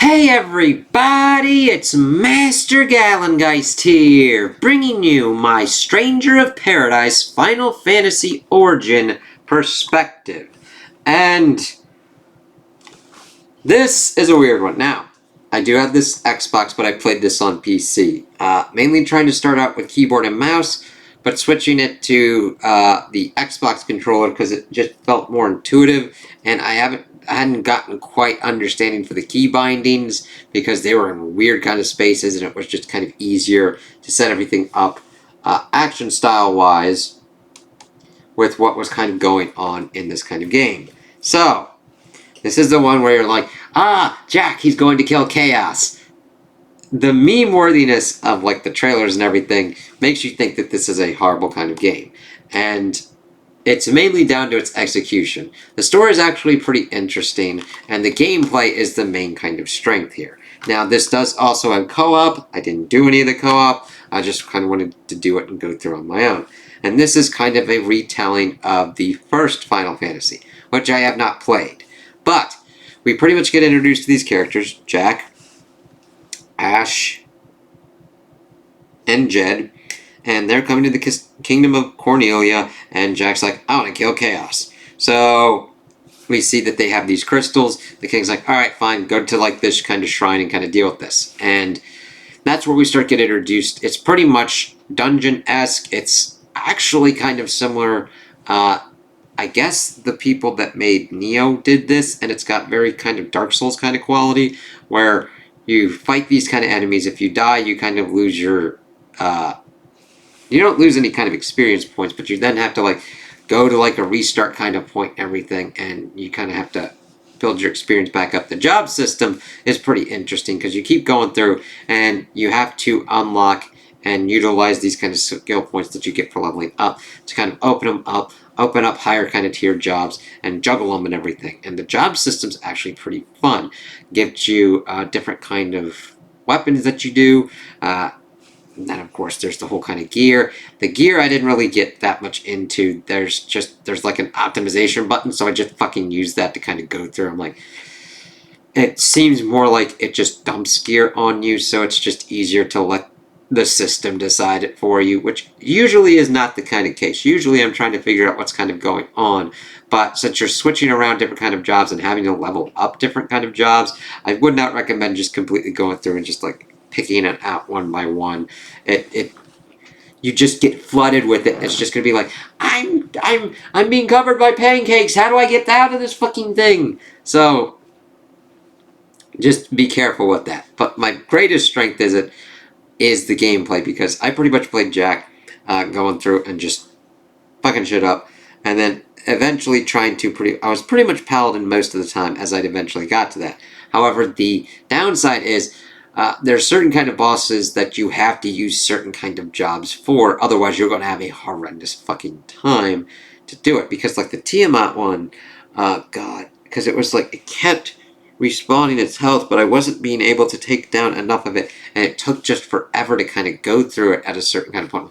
Hey everybody, it's Master Gallengeist here, bringing you my Stranger of Paradise Final Fantasy Origin perspective. And this is a weird one. Now, I do have this Xbox, but I played this on PC. Mainly trying to start out with keyboard and mouse, but switching it to the Xbox controller because it just felt more intuitive, and I hadn't gotten quite understanding for the key bindings because they were in weird kind of spaces, and it was just kind of easier to set everything up action style wise with what was kind of going on in this kind of game. So this is the one where you're like, Jack, he's going to kill Chaos. The meme worthiness of like the trailers and everything makes you think that this is a horrible kind of game, and it's mainly down to its execution. The story is actually pretty interesting, and the gameplay is the main kind of strength here. Now, this does also have co-op. I didn't do any of the co-op. I just kind of wanted to do it and go through on my own. And this is kind of a retelling of the first Final Fantasy, which I have not played. But we pretty much get introduced to these characters, Jack, Ash, and Jed, and they're coming to the kingdom of Cornelia, and Jack's like, I want to kill Chaos. So we see that they have these crystals. The king's like, alright, fine, go to like this kind of shrine and kind of deal with this. And that's where we start getting introduced. It's pretty much dungeon-esque. It's actually kind of similar. I guess the people that made Nioh did this, and it's got very kind of Dark Souls kind of quality, where you fight these kind of enemies. If you die, you kind of lose your... you don't lose any kind of experience points, but you then have to like go to like a restart kind of point and everything, and you kind of have to build your experience back up. The job system is pretty interesting because you keep going through and you have to unlock and utilize these kind of skill points that you get for leveling up to kind of open up higher kind of tier jobs and juggle them and everything. And the job system's actually pretty fun. Gives you different kind of weapons that you do. And then, of course, there's the whole kind of gear. The gear I didn't really get that much into. There's like an optimization button, so I just fucking use that to kind of go through. I'm like, it seems more like it just dumps gear on you, so it's just easier to let the system decide it for you, which usually is not the kind of case. Usually I'm trying to figure out what's kind of going on, but since you're switching around different kind of jobs and having to level up different kind of jobs, I would not recommend just completely going through and just like picking it out one by one. You just get flooded with it. It's just gonna be like, I'm being covered by pancakes. How do I get out of this fucking thing? So just be careful with that. But my greatest strength is the gameplay, because I pretty much played Jack going through and just fucking shit up, and then eventually I was pretty much Paladin most of the time as I'd eventually got to that. However, the downside is there's certain kind of bosses that you have to use certain kind of jobs for, otherwise you're going to have a horrendous fucking time to do it. Because like the Tiamat one, God, because it was like, it kept respawning its health, but I wasn't being able to take down enough of it, and it took just forever to kind of go through it at a certain kind of point.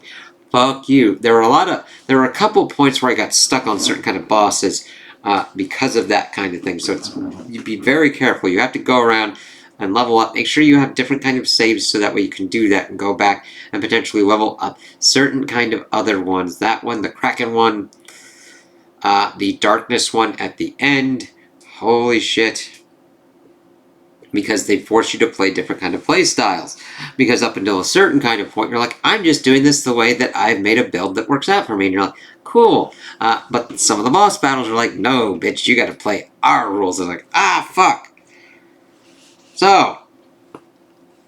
Fuck you. There were a couple points where I got stuck on certain kind of bosses because of that kind of thing. So you'd be very careful. You have to go around and level up. Make sure you have different kind of saves so that way you can do that and go back and potentially level up certain kind of other ones. That one, the Kraken one, the Darkness one at the end. Holy shit. Because they force you to play different kind of play styles. Because up until a certain kind of point, you're like, I'm just doing this the way that I've made a build that works out for me. And you're like, cool. But some of the boss battles are like, no, bitch, you gotta play our rules. It's like, fuck. So,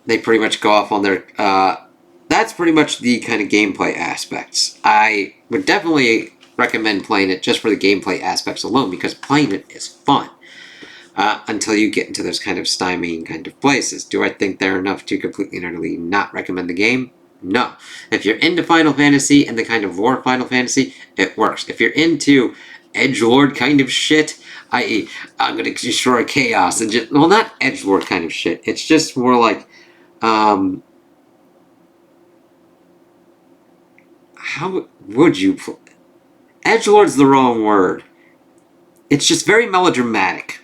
they pretty much go off on their... that's pretty much the kind of gameplay aspects. I would definitely recommend playing it just for the gameplay aspects alone, because playing it is fun. Until you get into those kind of stymieing kind of places. Do I think they're enough to completely and utterly not recommend the game? No. If you're into Final Fantasy and the kind of lore of Final Fantasy, it works. If you're into edgelord kind of shit, i.e., I'm going to destroy Chaos, and just, well, not edgelord kind of shit. It's just more like, how would you... Edgelord's the wrong word. It's just very melodramatic.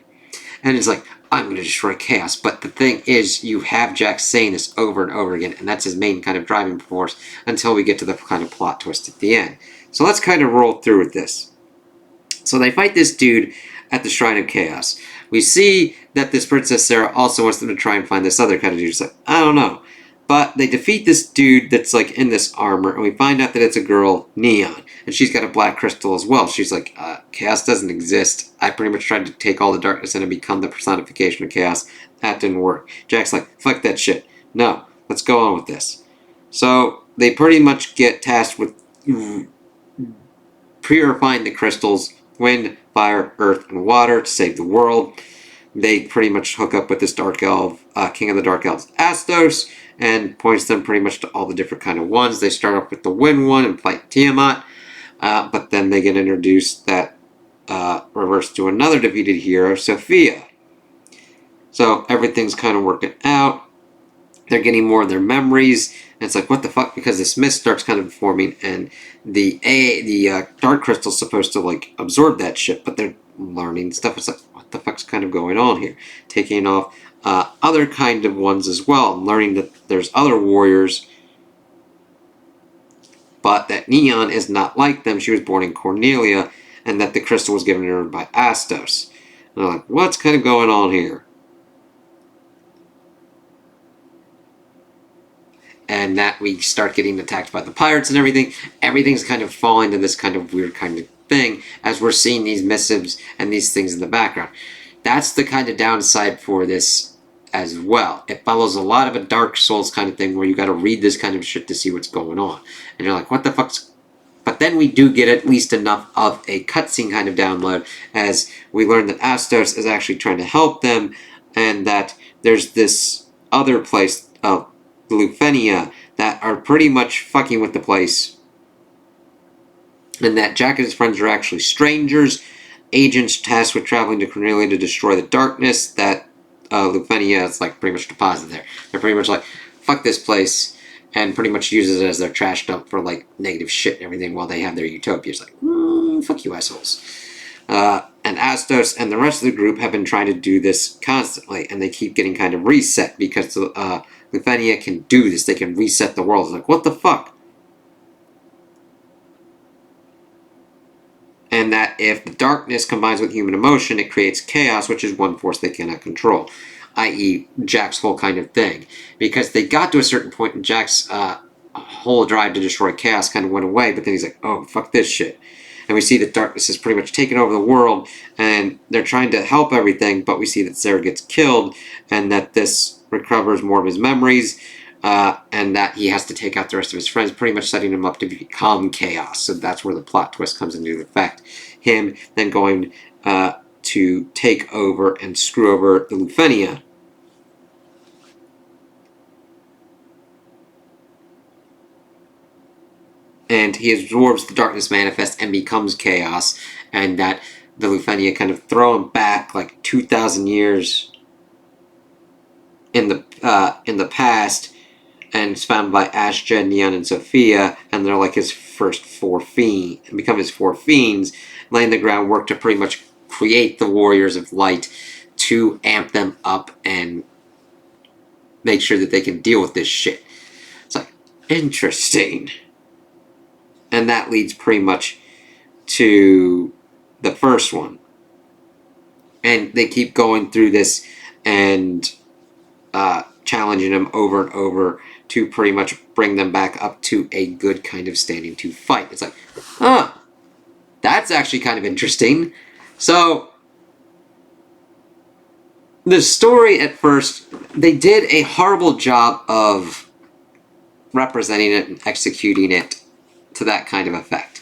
And it's like, I'm going to destroy chaos. But the thing is, you have Jack saying this over and over again, and that's his main kind of driving force until we get to the kind of plot twist at the end. So let's kind of roll through with this. So they fight this dude at the Shrine of Chaos. We see that this Princess Sarah also wants them to try and find this other kind of dude. She's like, I don't know. But they defeat this dude that's like in this armor, and we find out that it's a girl, Neon. And she's got a black crystal as well. She's like, chaos doesn't exist. I pretty much tried to take all the darkness in and become the personification of chaos. That didn't work. Jack's like, fuck that shit. No, let's go on with this. So they pretty much get tasked with purifying the crystals, wind, fire, earth, and water to save the world. They pretty much hook up with this dark elf, king of the dark elves, Astos, and points them pretty much to all the different kind of ones. They start off with the wind one and fight Tiamat, but then they get introduced that reverse to another defeated hero, Sophia. So everything's kind of working out. They're getting more of their memories. And it's like, what the fuck? Because this mist starts kind of forming, and the dark crystal's supposed to like absorb that shit, but they're learning stuff. It's like, what the fuck's kind of going on here? Taking off other kind of ones as well, and learning that there's other warriors, but that Neon is not like them. She was born in Cornelia, and that the crystal was given to her by Astos. And they're like, what's kind of going on here? And that we start getting attacked by the pirates and everything. Everything's kind of falling to this kind of weird kind of thing as we're seeing these missives and these things in the background. That's the kind of downside for this as well. It follows a lot of a Dark Souls kind of thing where you got to read this kind of shit to see what's going on. And you're like, what the fuck's... But then we do get at least enough of a cutscene kind of download as we learn that Astos is actually trying to help them, and that there's this other place, Lufenia, that are pretty much fucking with the place, and that Jack and his friends are actually strangers, agents tasked with traveling to Cornelia to destroy the darkness that Lufenia is like pretty much deposited there. They're pretty much like, fuck this place, and pretty much uses it as their trash dump for like negative shit and everything while they have their utopias. Like, fuck you assholes. And Astos and the rest of the group have been trying to do this constantly, and they keep getting kind of reset because Lufenia can do this. They can reset the world. It's like, what the fuck? And that if the darkness combines with human emotion, it creates chaos, which is one force they cannot control, i.e. Jack's whole kind of thing. Because they got to a certain point and Jack's whole drive to destroy chaos kind of went away, but then he's like, oh, fuck this shit. And we see that darkness has pretty much taken over the world, and they're trying to help everything, but we see that Sarah gets killed, and that this recovers more of his memories, and that he has to take out the rest of his friends, pretty much setting him up to become chaos. So that's where the plot twist comes into effect. Him then going to take over and screw over the Lufenia. And he absorbs the darkness manifest and becomes chaos, and that the Lufenia kind of throw him back like 2,000 years in the past, and it's found by Ashja, Neon, and Sophia, and they're like his first four fiends, and become his four fiends, laying the groundwork to pretty much create the Warriors of Light to amp them up and make sure that they can deal with this shit. It's like, interesting. And that leads pretty much to the first one. And they keep going through this and challenging them over and over to pretty much bring them back up to a good kind of standing to fight. It's like, that's actually kind of interesting. So, the story at first, they did a horrible job of representing it and executing it to that kind of effect.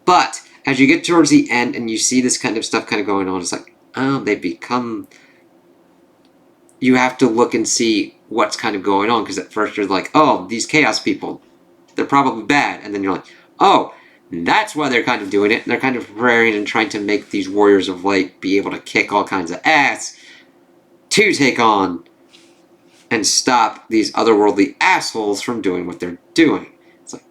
But as you get towards the end and you see this kind of stuff kind of going on, it's like, oh, they become... You have to look and see what's kind of going on, because at first you're like, oh, these chaos people, they're probably bad. And then you're like, oh, that's why they're kind of doing it. And they're kind of preparing and trying to make these Warriors of Light be able to kick all kinds of ass to take on and stop these otherworldly assholes from doing what they're doing. It's like,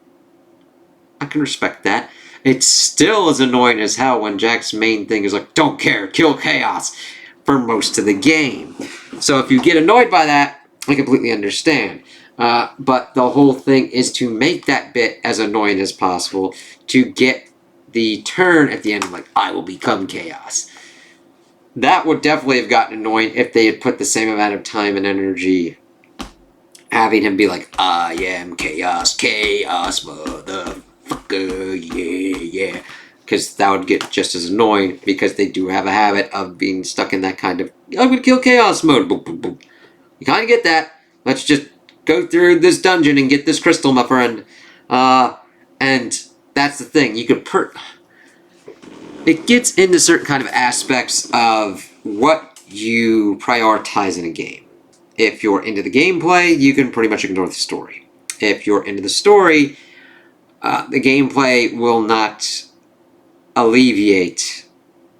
I can respect that. It's still as annoying as hell when Jack's main thing is like, don't care, kill chaos. for most of the game. So if you get annoyed by that, I completely understand. But the whole thing is to make that bit as annoying as possible to get the turn at the end, like, I will become chaos. That would definitely have gotten annoying if they had put the same amount of time and energy having him be like, I am chaos, chaos, motherfucker, yeah. Because that would get just as annoying, because they do have a habit of being stuck in that kind of, I'm gonna kill chaos mode. Boop, boop, boop. You kind of get that. Let's just go through this dungeon and get this crystal, my friend. And that's the thing. You could it gets into certain kind of aspects of what you prioritize in a game. If you're into the gameplay, you can pretty much ignore the story. If you're into the story, the gameplay will not alleviate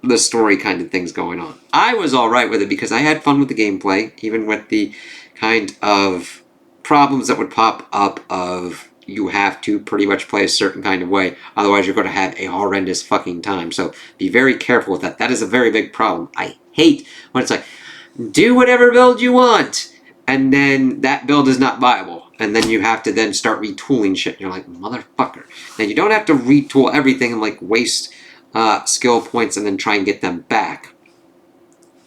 the story kind of things going on. I was alright with it because I had fun with the gameplay, even with the kind of problems that would pop up of you have to pretty much play a certain kind of way, otherwise you're going to have a horrendous fucking time. So be very careful with that. That is a very big problem. I hate when it's like, do whatever build you want, and then that build is not viable, and then you have to then start retooling shit, and you're like, motherfucker. Now you don't have to retool everything and like waste skill points and then try and get them back,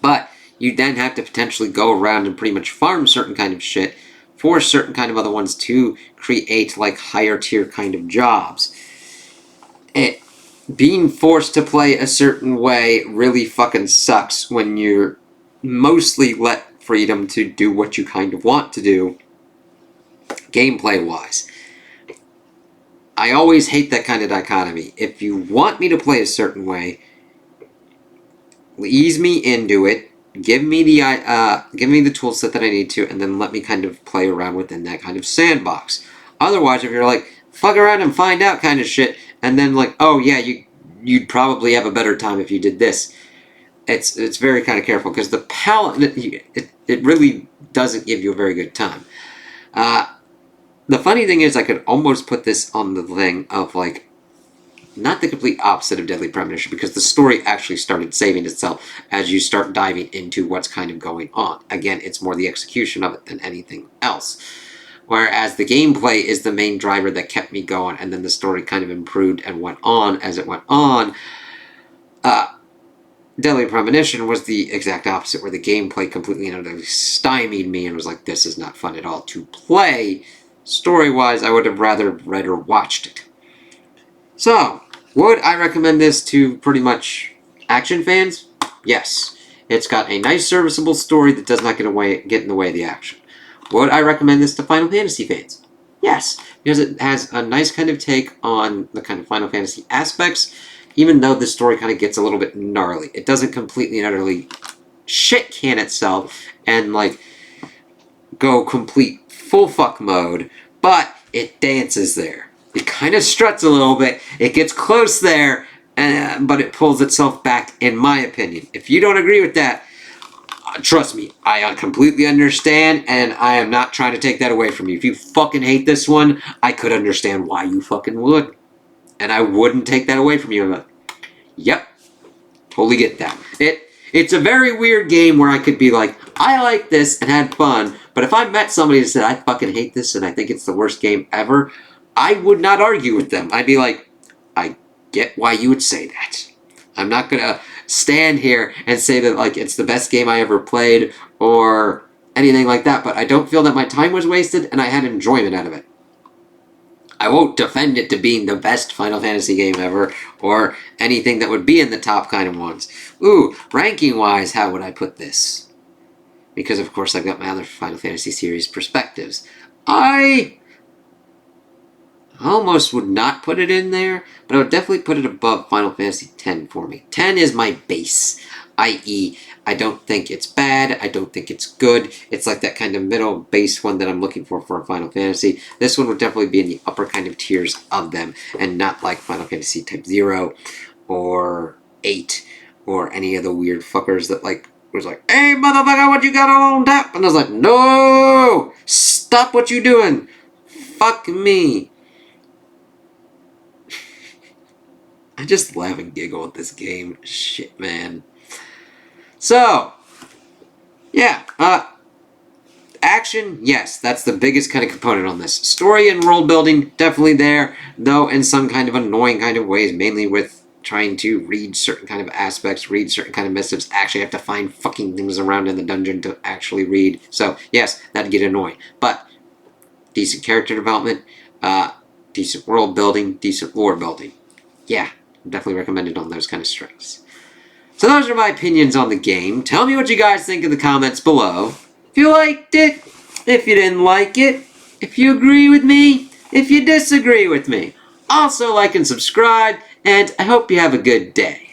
but you then have to potentially go around and pretty much farm certain kind of shit for certain kind of other ones to create like higher tier kind of jobs. Being forced to play a certain way really fucking sucks when you're mostly let freedom to do what you kind of want to do, gameplay wise. I always hate that kind of dichotomy. If you want me to play a certain way, ease me into it, give me the tool set that I need to, and then let me kind of play around within that kind of sandbox. Otherwise, if you're like, fuck around and find out kind of shit, and then like, oh yeah, you'd probably have a better time if you did this. It's very kind of careful, because the palette, it really doesn't give you a very good time. The funny thing is, I could almost put this on the thing of like, not the complete opposite of Deadly Premonition, because the story actually started saving itself as you start diving into what's kind of going on. Again, it's more the execution of it than anything else. Whereas the gameplay is the main driver that kept me going, and then the story kind of improved and went on as it went on. Deadly Premonition was the exact opposite, where the gameplay completely and utterly stymied me and was like, this is not fun at all to play. Story-wise, I would have rather read or watched it. So, would I recommend this to pretty much action fans? Yes. It's got a nice, serviceable story that does not get in the way of the action. Would I recommend this to Final Fantasy fans? Yes, because it has a nice kind of take on the kind of Final Fantasy aspects, even though the story kind of gets a little bit gnarly. It doesn't completely and utterly shit-can itself and, like, go complete full fuck mode, but it dances there. It kind of struts a little bit. It gets close there, but it pulls itself back, in my opinion. If you don't agree with that, trust me, I completely understand, and I am not trying to take that away from you. If you fucking hate this one, I could understand why you fucking would. And I wouldn't take that away from you. I'm like, yep, totally get that. It's a very weird game where I could be like, I like this and had fun, but if I met somebody that said, I fucking hate this and I think it's the worst game ever, I would not argue with them. I'd be like, I get why you would say that. I'm not going to stand here and say that like it's the best game I ever played or anything like that, but I don't feel that my time was wasted and I had enjoyment out of it. I won't defend it to being the best Final Fantasy game ever or anything that would be in the top kind of ones. Ooh, ranking-wise, how would I put this? Because, of course, I've got my other Final Fantasy series perspectives. I almost would not put it in there, but I would definitely put it above Final Fantasy X for me. 10 is my base, i.e., I don't think it's bad, I don't think it's good. It's like that kind of middle base one that I'm looking for a Final Fantasy. This one would definitely be in the upper kind of tiers of them, and not like Final Fantasy Type 0 or 8 or any of the weird fuckers that like was like, hey motherfucker, what you got on tap? And I was like, no! Stop what you doing! Fuck me! I just laugh and giggle at this game. Shit, man. So, Yeah, action, yes, that's the biggest kind of component on this. Story and world building, definitely there, though in some kind of annoying kind of ways, mainly with trying to read certain kind of aspects, read certain kind of missives, actually have to find fucking things around in the dungeon to actually read. So, yes, that'd get annoying. But, decent character development, decent world building, decent lore building. Yeah, definitely recommended on those kind of strengths. So those are my opinions on the game. Tell me what you guys think in the comments below. If you liked it, if you didn't like it, if you agree with me, if you disagree with me. Also like and subscribe, and I hope you have a good day.